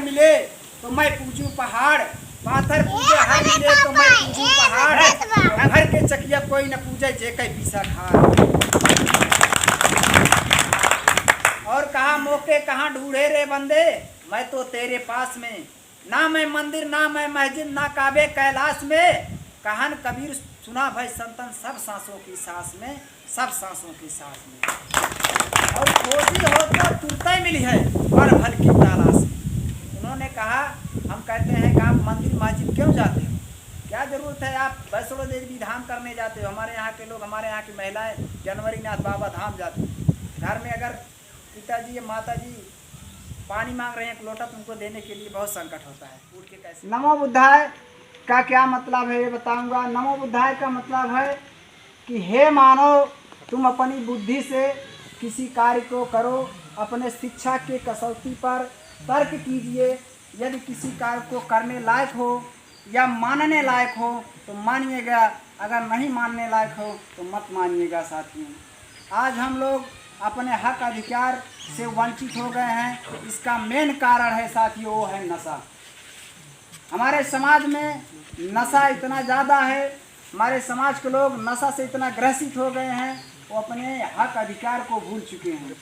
मिले तो मैं पूजूं पहाड़, पाथर पूजे हर मिले तो मैं पूजूं पहाड़, घर के चकिया कोई न पूजे जे कई पीसा खाड़। और कहा मौके कहाँ ढूंढे रे बंदे, मैं तो तेरे पास में, ना मैं मंदिर ना मैं मस्जिद ना काबे कैलाश में, कहन कबीर सुना भाई संतन सब सांसों की सांस में, सब सांसों की सांस में। और खोजी हो तो तुरते मिली है पर फल की तलाश में। उन्होंने कहा हम कहते हैं कि आप मंदिर मस्जिद क्यों जाते हो, क्या जरूरत है, आप वैष्णो देवी धाम करने जाते हो। हमारे यहाँ के लोग, हमारे यहाँ की महिलाएं जनवरी नाथ बाबा धाम जाते हैं। घर में अगर पिताजी या माताजी पानी मांग रहे हैं एक लोटा, तुमको देने के लिए बहुत संकट होता है, उठ के कैसे। नमो बुद्धाय का क्या मतलब है ये बताऊंगा। नमो बुद्धाय का मतलब है कि हे मानव, तुम अपनी बुद्धि से किसी कार्य को करो, अपने शिक्षा के कसौटी पर तर्क कीजिए। यदि किसी कार्य को करने लायक हो या मानने लायक हो तो मानिएगा, अगर नहीं मानने लायक हो तो मत मानिएगा। साथियों, आज हम लोग अपने हक अधिकार से वंचित हो गए हैं। इसका मेन कारण है साथियों, वो है नशा। हमारे समाज में नशा इतना ज़्यादा है, हमारे समाज के लोग नशा से इतना ग्रसित हो गए हैं, वो अपने हक अधिकार को भूल चुके हैं।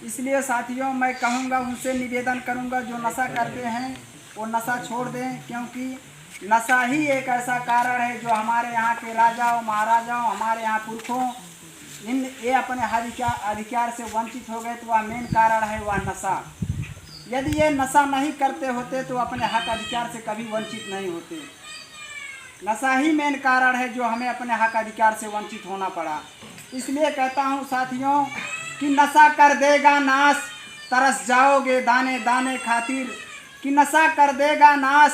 इसलिए साथियों, मैं कहूँगा, उनसे निवेदन करूँगा जो नशा करते हैं वो नशा छोड़ दें, क्योंकि नशा ही एक ऐसा कारण है जो हमारे यहाँ के राजाओं महाराजाओं, हमारे यहाँ पुरखों, ये अपने अधिकार से वंचित हो गए, तो वह मेन कारण है वह नशा। यदि ये नशा नहीं करते होते तो अपने हक अधिकार से कभी वंचित नहीं होते। नशा ही मेन कारण है जो हमें अपने हक अधिकार से वंचित होना पड़ा। इसलिए कहता हूँ साथियों कि नशा कर देगा नाश, तरस जाओगे दाने दाने खातिर, कि नशा कर देगा नाश,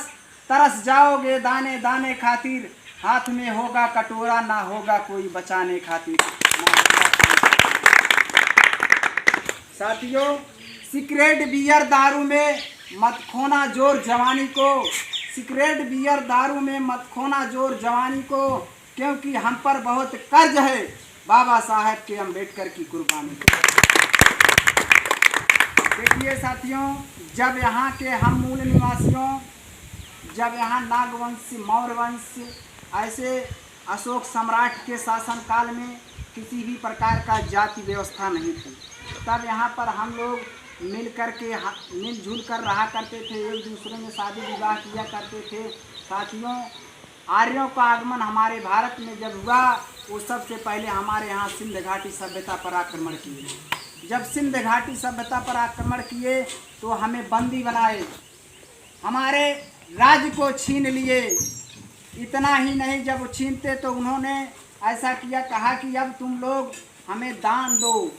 तरस जाओगे दाने दाने खातिर, हाथ में होगा कटोरा ना होगा कोई बचाने खातिर। साथियों, सिगरेट बियर दारू में मत खोना जोर जवानी को, सिगरेट बियर दारू में मत खोना जोर जवानी को, क्योंकि हम पर बहुत कर्ज है बाबा साहेब के अम्बेडकर की कुर्बानी को। देखिए साथियों, जब यहाँ के हम मूल निवासियों, जब यहाँ नागवंश मौर्य वंश ऐसे अशोक सम्राट के शासनकाल में किसी भी प्रकार का जाति व्यवस्था नहीं थी, तब यहाँ पर हम लोग मिलजुल कर रहा करते थे, एक दूसरे में शादी विवाह किया करते थे। साथियों, आर्यों का आगमन हमारे भारत में जब हुआ, वो सबसे पहले हमारे यहाँ सिंध घाटी सभ्यता पर आक्रमण किए। जब सिंध घाटी सभ्यता पर आक्रमण किए तो हमें बंदी बनाए, हमारे राज्य को छीन लिए। इतना ही नहीं, जब छीनते तो उन्होंने ऐसा किया, कहा कि अब तुम लोग हमें दान दो,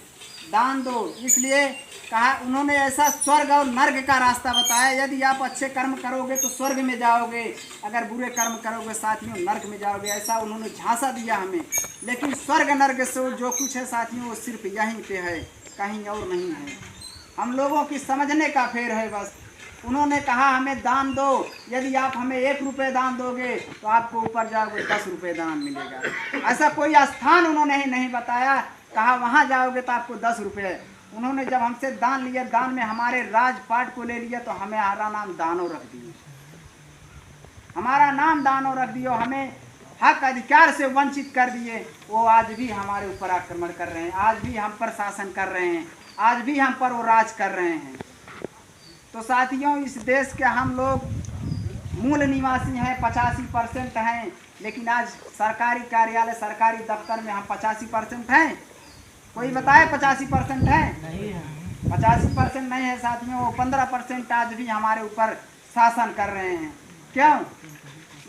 दान दो। इसलिए कहा, उन्होंने ऐसा स्वर्ग और नर्क का रास्ता बताया। यदि आप अच्छे कर्म करोगे तो स्वर्ग में जाओगे, अगर बुरे कर्म करोगे साथियों नर्क में जाओगे, ऐसा उन्होंने झांसा दिया हमें। लेकिन स्वर्ग नर्क से जो कुछ है साथियों, वो सिर्फ यहीं पे है, कहीं और नहीं है। हम लोगों की समझने का फेर है बस। उन्होंने कहा हमें दान दो, यदि आप हमें 1 रुपये दान दोगे तो आपको ऊपर जाओगे 10 रुपये दान मिलेगा। ऐसा कोई स्थान उन्होंने नहीं बताया, कहा वहाँ जाओगे तो आपको 10 रुपये। उन्होंने जब हमसे दान लिया, दान में हमारे राजपाट को ले लिया, तो हमारा नाम दानो रख दिए, हमारा नाम दानो रख दियो, हमें हक अधिकार से वंचित कर दिए। वो आज भी हमारे ऊपर आक्रमण कर रहे हैं, आज भी हम पर शासन कर रहे हैं, आज भी हम पर वो राज कर रहे हैं। तो साथियों, इस देश के हम लोग मूल निवासी हैं, 85% हैं, लेकिन आज सरकारी कार्यालय सरकारी दफ्तर में हम 85% हैं। कोई बताए 85% है? नहीं है। 85% नहीं है साथियों, वो 15% आज भी हमारे ऊपर शासन कर रहे हैं। क्यों?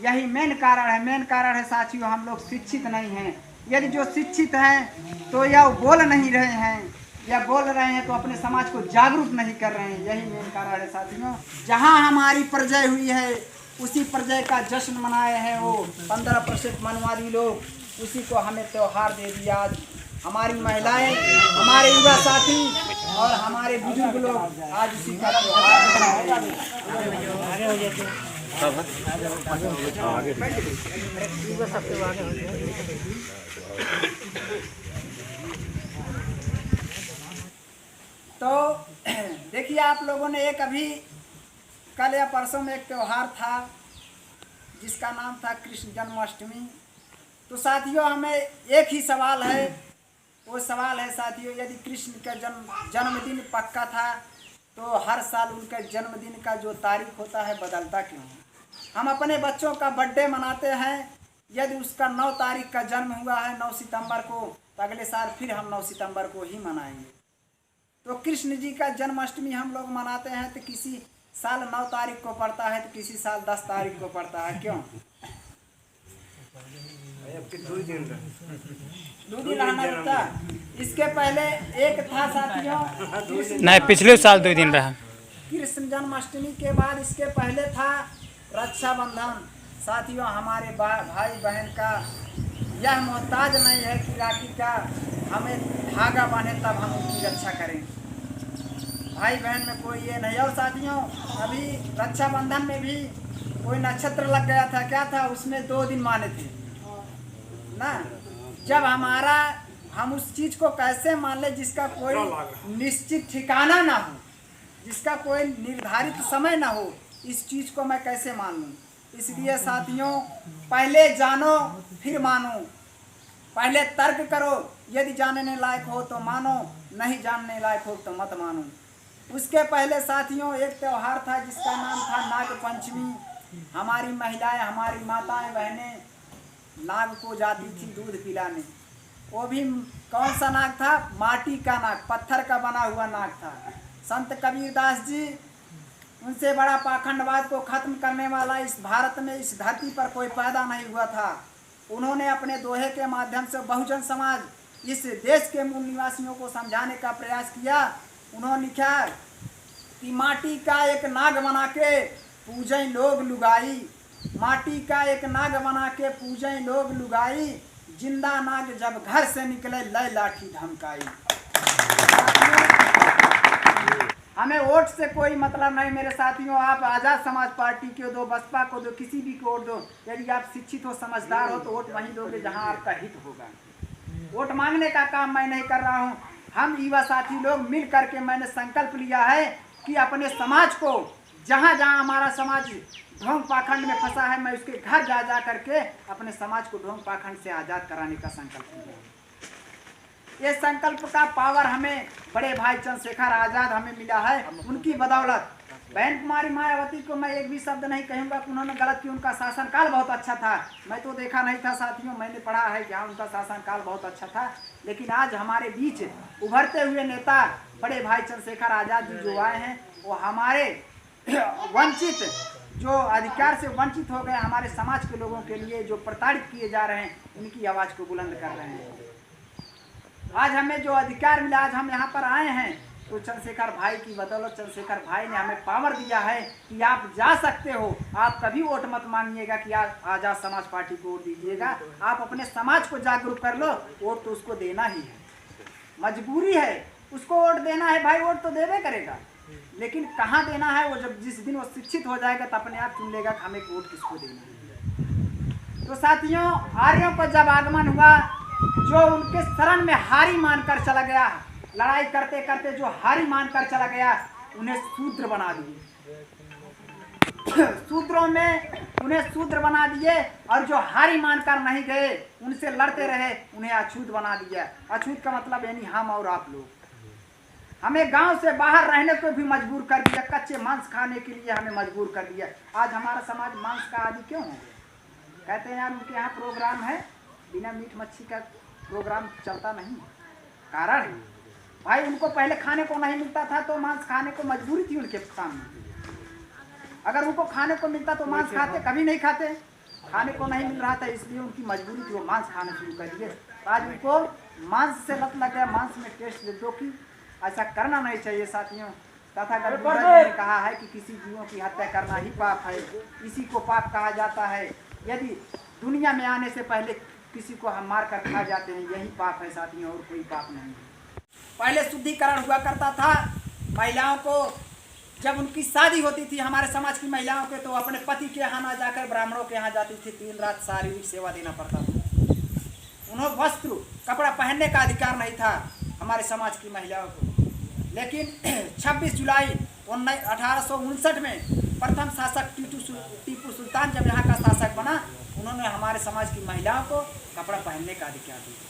यही मेन कारण है। मेन कारण है साथियों, हम लोग शिक्षित नहीं हैं। यदि जो शिक्षित हैं तो या बोल नहीं रहे हैं, या बोल रहे हैं तो अपने समाज को जागरूक नहीं कर रहे हैं। यही मेन कारण है साथियों। जहाँ हमारी प्रजय हुई है उसी प्रजय का जश्न मनाए हैं वो 15% मनवादी लोग, उसी को हमें त्योहार दे दिया। आज हमारी महिलाएं, हमारे युवा साथी और हमारे बुजुर्ग लोग आज उसी का त्योहार तो देखिए, आप लोगों ने एक अभी कल या परसों में एक त्यौहार था जिसका नाम था कृष्ण जन्माष्टमी। तो साथियों हमें एक ही सवाल है, वो सवाल है साथियों, यदि कृष्ण का जन्मदिन पक्का था तो हर साल उनके जन्मदिन का जो तारीख होता है बदलता क्यों है? हम अपने बच्चों का बर्थडे मनाते हैं, यदि उसका 9 तारीख का जन्म हुआ है 9 सितंबर को, तो अगले साल फिर हम 9 सितंबर को ही मनाएंगे। तो कृष्ण जी का जन्माष्टमी हम लोग मनाते हैं तो किसी साल 9 तारीख को पड़ता है तो किसी साल 10 तारीख को पड़ता है, क्यों? 2 दिन रहना रहता। इसके पहले एक था साथियों, नहीं पिछले साल 2 दिन रहा। कृष्ण जन्माष्टमी के बाद इसके पहले था रक्षाबंधन। साथियों हमारे भाई बहन का यह मोहताज नहीं है कि राखी का हमें धागा बांधे तब हम उनकी रक्षा करें। भाई बहन में कोई ये नहीं। और साथियों अभी रक्षाबंधन में भी कोई नक्षत्र लग गया था, क्या था उसमें 2 दिन माने थे ना। जब हम उस चीज को कैसे मान ले जिसका कोई निश्चित ठिकाना ना हो, जिसका कोई निर्धारित समय ना हो, इस चीज को मैं कैसे मान लूं? इसलिए साथियों पहले जानो फिर मानो, पहले तर्क करो, यदि जानने लायक हो तो मानो, नहीं जानने लायक हो तो मत मानो। उसके पहले साथियों एक त्यौहार था जिसका नाम था नाग पंचमी। हमारी महिलाएं, हमारी माताएं बहनें नाग को जाती थी दूध पिलाने। वो भी कौन सा नाग था? माटी का नाग, पत्थर का बना हुआ नाग था। संत कबीरदास जी, उनसे बड़ा पाखंडवाद को खत्म करने वाला इस भारत में, इस धरती पर कोई पैदा नहीं हुआ था। उन्होंने अपने दोहे के माध्यम से बहुजन समाज, इस देश के मूल निवासियों को समझाने का प्रयास किया। उन्होंने लिखा कि माटी का एक नाग बना के पूजें लोग लुगाई, माटी का एक नाग बना के पूजें लोग लुगाई, जिंदा नाग जब घर से निकले लय लाठी धमकाई। हमें वोट से कोई मतलब नहीं मेरे साथियों। आप आज़ाद समाज पार्टी को दो, बसपा को दो, किसी भी को वोट दो। यदि आप शिक्षित हो, समझदार हो तो वोट वहीं दोगे जहां आपका हित होगा। वोट मांगने का काम मैं नहीं कर रहा हूं। हम युवा साथी लोग मिल करके मैंने संकल्प लिया है कि अपने समाज को, जहां जहां हमारा समाज ढोंग पाखंड में फंसा है, मैं उसके घर जा जा करके अपने समाज को ढोंग पाखंड से आज़ाद कराने का संकल्प लिया। ये संकल्प का पावर हमें बड़े भाई चंद्रशेखर आजाद हमें मिला है, उनकी बदौलत। बहन कुमारी मायावती को मैं एक भी शब्द नहीं कहूँगा कि उन्होंने गलत किया। उनका शासनकाल बहुत अच्छा था, मैं तो देखा नहीं था साथियों, मैंने पढ़ा है कि हाँ उनका शासनकाल बहुत अच्छा था। लेकिन आज हमारे बीच उभरते हुए नेता बड़े भाई चंद्रशेखर आजाद जी जो आए हैं, वो हमारे वंचित, जो अधिकार से वंचित हो गए, हमारे समाज के लोगों के लिए जो प्रताड़ित किए जा रहे हैं, उनकी आवाज़ को बुलंद कर रहे हैं। आज हमें जो अधिकार मिला, आज हम यहाँ पर आए हैं तो चंद्रशेखर भाई की बदौलत। चंद्रशेखर भाई ने हमें पावर दिया है कि आप जा सकते हो। आप कभी वोट मत मांगिएगा कि आजाद समाज पार्टी को वोट दीजिएगा। आप अपने समाज को जागरूक कर लो, वोट तो उसको देना ही है, मजबूरी है उसको वोट देना है। भाई वोट तो देवे करेगा, लेकिन कहाँ देना है वो जब जिस दिन वो शिक्षित हो जाएगा तो अपने आप चुन लेगा कि हमें वोट किसको देना है। तो साथियों आर्यों का जब आगमन हुआ, जो उनके शरण में हारी मानकर चला गया, लड़ाई करते करते जो हारी मानकर चला गया, उन्हें शूद्र बना दिए। शूद्रों में उन्हें शूद्र बना दिए, और जो हारी मानकर नहीं गए, उनसे लड़ते रहे, उन्हें अछूत बना दिया। अछूत का मतलब यानी हम और आप लोग। हमें गांव से बाहर रहने को भी मजबूर कर दिया, कच्चे मांस खाने के लिए हमें मजबूर कर दिया। आज हमारा समाज मांस का आदी क्यों हो गया? कहते हैं यार उनके यहाँ प्रोग्राम है, बिना मीट मच्छी का प्रोग्राम चलता नहीं। कारण है भाई, उनको पहले खाने को नहीं मिलता था तो मांस खाने को मजबूरी थी उनके सामने। अगर उनको खाने को मिलता तो मांस खाते, कभी नहीं खाते। खाने को नहीं मिल रहा था इसलिए उनकी मजबूरी थी, वो मांस खाना शुरू कर दिए। आज उनको मांस से लत लग गया, मांस में टेस्ट, जो कि ऐसा करना नहीं चाहिए साथियों। तथागत बुद्ध ने कहा है कि किसी जीवों की हत्या करना ही पाप है, इसी को पाप कहा जाता है। यदि दुनिया में आने से पहले किसी को हम मार कर खा जाते हैं, यही पाप है साथियों, और कोई पाप नहीं है। पहले शुद्धिकरण हुआ करता था महिलाओं को। जब उनकी शादी होती थी हमारे समाज की महिलाओं के, तो अपने पति के यहाँ ना जाकर ब्राह्मणों के यहाँ जाती थी, 3 रात शारीरिक सेवा देना पड़ता था। उन्हें वस्त्र कपड़ा पहनने का अधिकार नहीं था हमारे समाज की महिलाओं को। लेकिन 26 जुलाई 1859 में प्रथम शासक टीपू सुल्तान जब यहाँ का शासक बना, उन्होंने हमारे समाज की महिलाओं को कपड़ा पहनने का अधिकार दिया।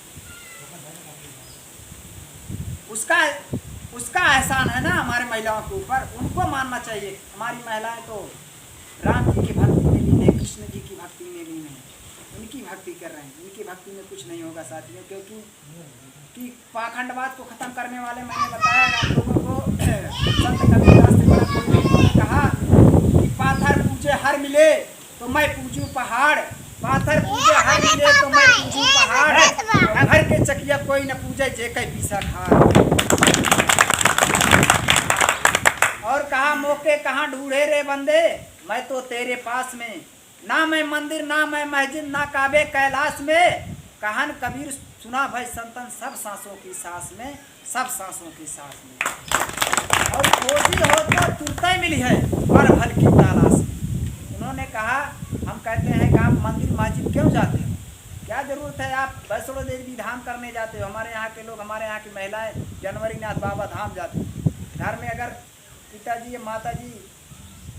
उसका एहसान है ना हमारे महिलाओं के ऊपर, उनको मानना चाहिए। हमारी महिलाएं तो राम जी की भक्ति में लीन है, कृष्ण जी की भक्ति में लीन है, उनकी भक्ति कर रहे हैं। उनकी भक्ति में कुछ नहीं होगा साथियों, क्योंकि कि पाखंडवाद को खत्म करने वाले, मैंने बताया आप लोगों को, संत कबीरदास से बड़ा कोई नहीं कहा कि पाथर पूजे हर मिले तो मैं पूजू पहाड़, पाथर पूजे हर मिले तो मैं पूजू पहाड़, घर के चकिया कोई न पूजे जे कई पीसा खाड़। और कहा मौके कहाँ ढूंढे रे बंदे, मैं तो तेरे पास में, ना मैं मंदिर ना मैं मस्जिद ना काबे कैलाश में, कहन कबीर सुना भाई संतन सब सांसों की सांस में, सब सांसों की सांस में। और खोजी हो तो तुरते मिली है पर भल की तलाश में। उन्होंने कहा हम कहते हैं कि आप मंदिर मस्जिद क्यों जाते हो, क्या जरूरत है, आप वैष्णो देवी धाम करने जाते हो। हमारे यहाँ के लोग, हमारे यहाँ की महिलाएं जनवरी नाथ बाबा धाम जाते हैं। घर में अगर पिताजी या माता जी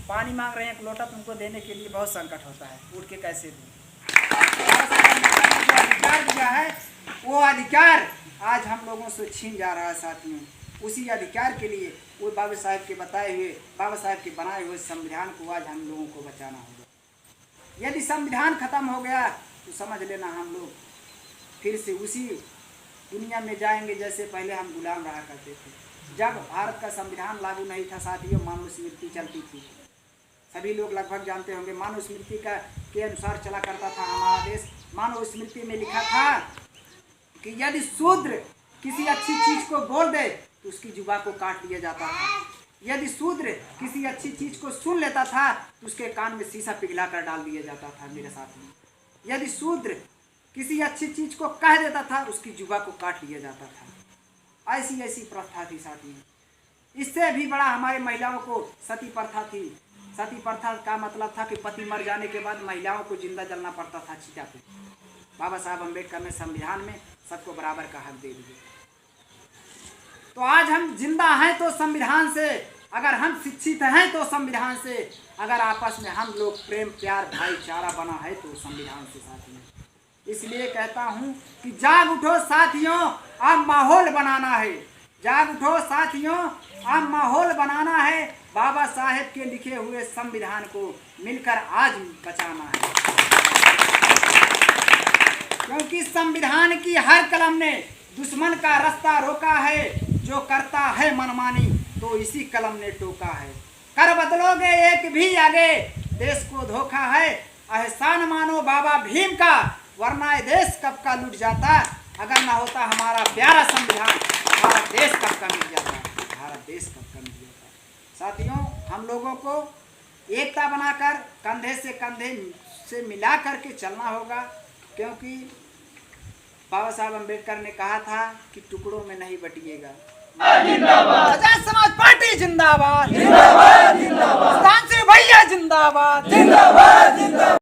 पानी मांग रहे हैं एक लोटा, तुमको देने के लिए बहुत संकट होता है, उठ के कैसे दूँ। अधिकार दिया है, वो अधिकार आज हम लोगों से छीन जा रहा है साथियों। उसी अधिकार के लिए वो बाबा साहेब के बताए हुए, बाबा साहेब के बनाए हुए संविधान को आज हम लोगों को बचाना होगा। यदि संविधान खत्म हो गया तो समझ लेना हम लोग फिर से उसी दुनिया में जाएंगे जैसे पहले हम गुलाम रहा करते थे। जब भारत का संविधान लागू नहीं था साथियों, मनुस्मृति चलती थी। सभी लोग लगभग जानते होंगे, मनुस्मृति के अनुसार चला करता था हमारा देश। मनुस्मृति में लिखा था कि यदि शूद्र किसी अच्छी चीज को बोल दे तो उसकी जुबान को काट लिया जाता था। यदि शूद्र किसी अच्छी चीज को सुन लेता था तो उसके कान में शीशा पिघला कर डाल दिया जाता था मेरे साथ में। यदि शूद्र किसी अच्छी चीज को कह देता था उसकी जुबान को काट लिया जाता था। ऐसी ऐसी प्रथा थी साथियों। इससे भी बड़ा हमारे महिलाओं को सती प्रथा थी। सती प्रथा का मतलब था कि पति मर जाने के बाद महिलाओं को जिंदा जलना पड़ता था चिता पे। बाबा साहब अम्बेडकर ने संविधान में सबको बराबर का हक दे दिया। तो आज हम जिंदा हैं तो संविधान से, अगर हम शिक्षित हैं तो संविधान से, अगर आपस में हम लोग प्रेम प्यार भाईचारा बना है तो संविधान से साथियों। इसलिए कहता हूं कि जाग उठो साथियों, अब माहौल बनाना है। जाग उठो साथियों, अब माहौल बनाना है। बाबा साहेब के लिखे हुए संविधान को मिलकर आज बचाना है, क्योंकि संविधान की हर कलम ने दुश्मन का रास्ता रोका है। जो करता है मनमानी तो इसी कलम ने टोका है। कर बदलोगे एक भी आगे, देश को धोखा है। एहसान मानो बाबा भीम का, वरना ये देश कब का लूट जाता। अगर ना होता हमारा प्यारा संविधान, भारत देश कब का मिट जाता। भारत देश कब का मिट जाता। साथियों, हम लोगों को एकता बनाकर कंधे से कंधे से मिला करके चलना होगा, क्योंकि बाबा साहब अम्बेडकर ने कहा था कि टुकड़ों में नहीं बटिएगा। आजाद समाज पार्टी जिंदाबाद, जिंदाबाद जिंदाबाद, भैया जिंदाबाद, जिंदाबाद जिंदाबाद।